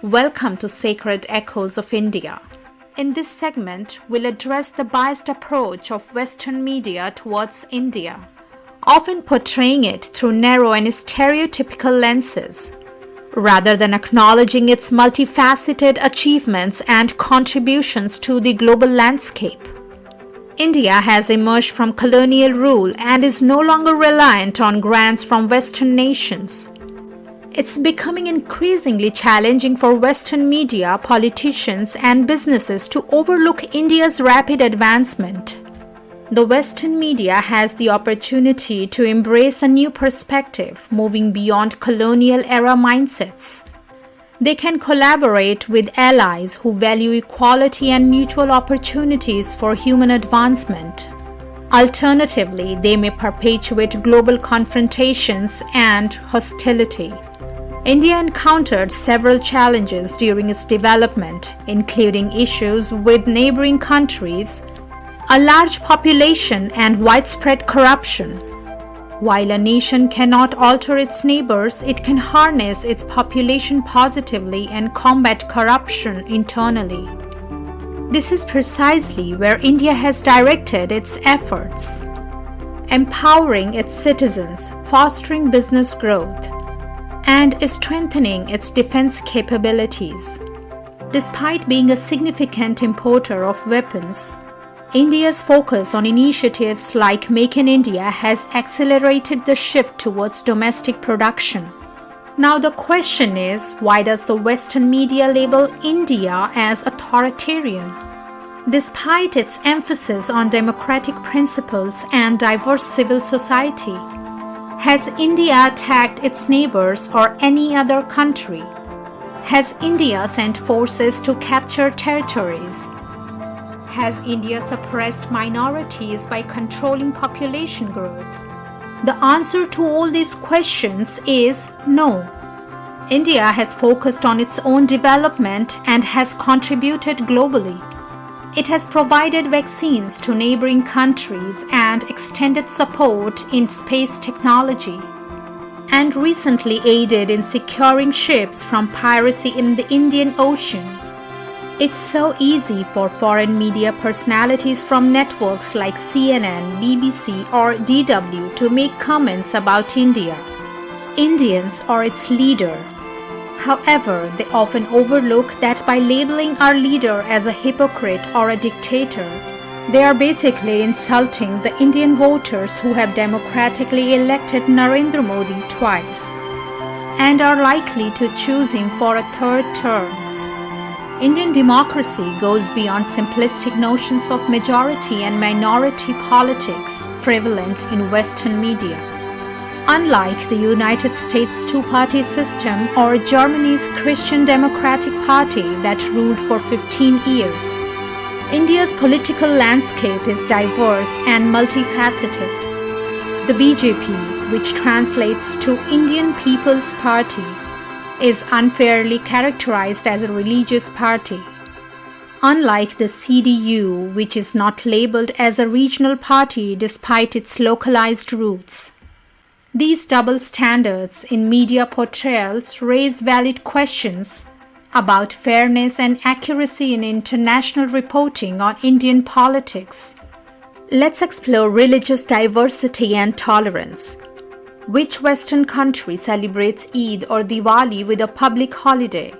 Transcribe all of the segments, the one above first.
Welcome to Sacred Echoes of India. In this segment, we'll address the biased approach of Western media towards India, often portraying it through narrow and stereotypical lenses, rather than acknowledging its multifaceted achievements and contributions to the global landscape. India has emerged from colonial rule and is no longer reliant on grants from Western nations. It's becoming increasingly challenging for Western media, politicians, and businesses to overlook India's rapid advancement. The Western media has the opportunity to embrace a new perspective, moving beyond colonial-era mindsets. They can collaborate with allies who value equality and mutual opportunities for human advancement. Alternatively, they may perpetuate global confrontations and hostility. India encountered several challenges during its development, including issues with neighboring countries, a large population, and widespread corruption. While a nation cannot alter its neighbors, it can harness its population positively and combat corruption internally. This is precisely where India has directed its efforts, empowering its citizens, fostering business growth, and strengthening its defense capabilities. Despite being a significant importer of weapons, India's focus on initiatives like Make in India has accelerated the shift towards domestic production. Now the question is, why does the Western media label India as authoritarian? Despite its emphasis on democratic principles and diverse civil society, has India attacked its neighbors or any other country? Has India sent forces to capture territories? Has India suppressed minorities by controlling population growth? The answer to all these questions is no. India has focused on its own development and has contributed globally. It has provided vaccines to neighboring countries and extended support in space technology, and recently aided in securing ships from piracy in the Indian Ocean. It's so easy for foreign media personalities from networks like CNN, BBC, or DW to make comments about India, Indians, or its leader. However, they often overlook that by labeling our leader as a hypocrite or a dictator, they are basically insulting the Indian voters who have democratically elected Narendra Modi twice and are likely to choose him for a third term. Indian democracy goes beyond simplistic notions of majority and minority politics prevalent in Western media. Unlike the United States two-party system or Germany's Christian Democratic Party that ruled for 15 years, India's political landscape is diverse and multifaceted. The BJP, which translates to Indian People's Party, is unfairly characterized as a religious party. Unlike the CDU, which is not labeled as a regional party despite its localized roots. These double standards in media portrayals raise valid questions about fairness and accuracy in international reporting on Indian politics. Let's explore religious diversity and tolerance. Which Western country celebrates Eid or Diwali with a public holiday?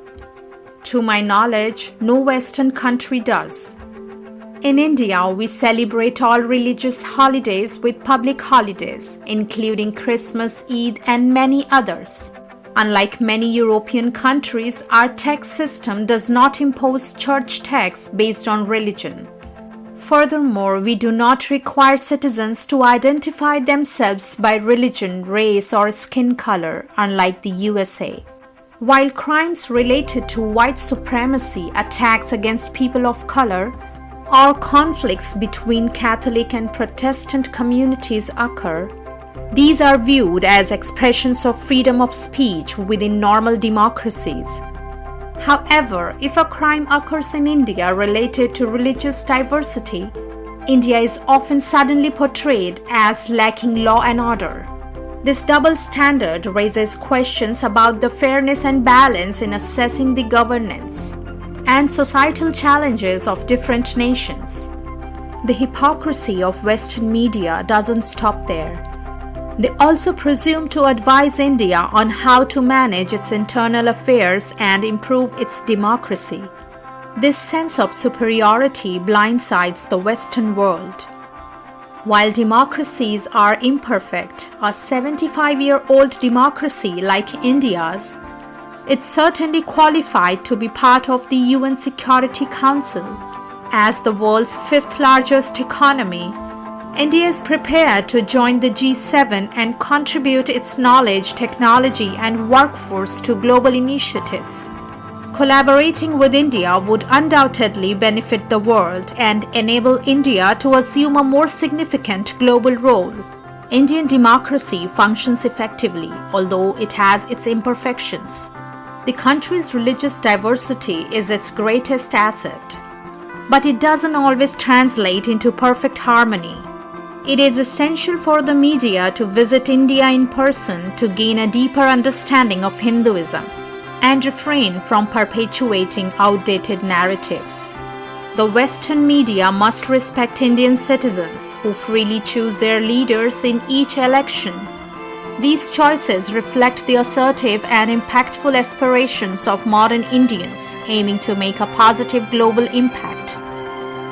To my knowledge, no Western country does. In India, we celebrate all religious holidays with public holidays, including Christmas, Eid, and many others. Unlike many European countries, our tax system does not impose church tax based on religion. Furthermore, we do not require citizens to identify themselves by religion, race, or skin color, unlike the USA. While crimes related to white supremacy, attacks against people of color, or conflicts between Catholic and Protestant communities occur, these are viewed as expressions of freedom of speech within normal democracies. However, if a crime occurs in India related to religious diversity, India is often suddenly portrayed as lacking law and order. This double standard raises questions about the fairness and balance in assessing the governance and societal challenges of different nations. The hypocrisy of Western media doesn't stop there. They also presume to advise India on how to manage its internal affairs and improve its democracy. This sense of superiority blindsides the Western world. While democracies are imperfect, a 75-year-old democracy like India's, it's certainly qualified to be part of the UN Security Council. As the world's fifth largest economy, India is prepared to join the G7 and contribute its knowledge, technology, and workforce to global initiatives. Collaborating with India would undoubtedly benefit the world and enable India to assume a more significant global role. Indian democracy functions effectively, although it has its imperfections. The country's religious diversity is its greatest asset, but it doesn't always translate into perfect harmony. It is essential for the media to visit India in person to gain a deeper understanding of Hinduism and refrain from perpetuating outdated narratives. The Western media must respect Indian citizens who freely choose their leaders in each election. These choices reflect the assertive and impactful aspirations of modern Indians aiming to make a positive global impact.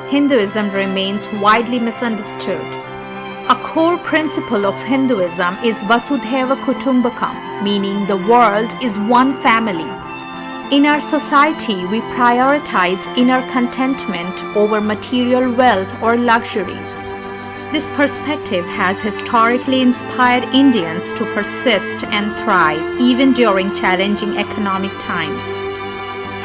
Hinduism remains widely misunderstood. A core principle of Hinduism is Vasudhaiva Kutumbakam, meaning the world is one family. In our society, we prioritize inner contentment over material wealth or luxuries. This perspective has historically inspired Indians to persist and thrive even during challenging economic times.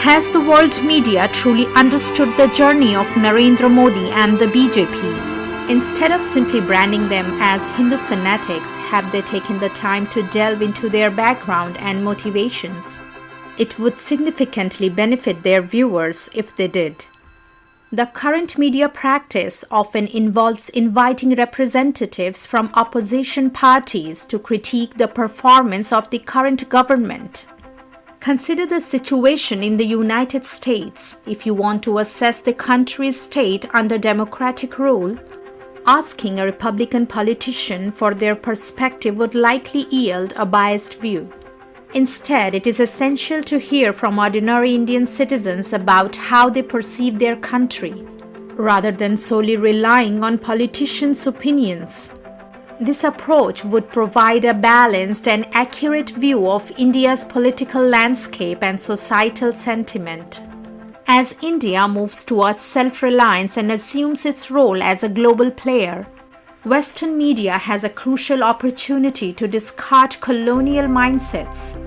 Has the world media truly understood the journey of Narendra Modi and the BJP? Instead of simply branding them as Hindu fanatics, have they taken the time to delve into their background and motivations? It would significantly benefit their viewers if they did. The current media practice often involves inviting representatives from opposition parties to critique the performance of the current government. Consider the situation in the United States. If you want to assess the country's state under democratic rule, asking a Republican politician for their perspective would likely yield a biased view. Instead, it is essential to hear from ordinary Indian citizens about how they perceive their country, rather than solely relying on politicians' opinions. This approach would provide a balanced and accurate view of India's political landscape and societal sentiment. As India moves towards self-reliance and assumes its role as a global player, Western media has a crucial opportunity to discard colonial mindsets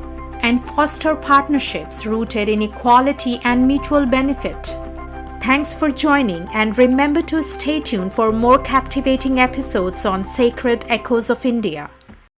and foster partnerships rooted in equality and mutual benefit. Thanks for joining, and remember to stay tuned for more captivating episodes on Sacred Echoes of India.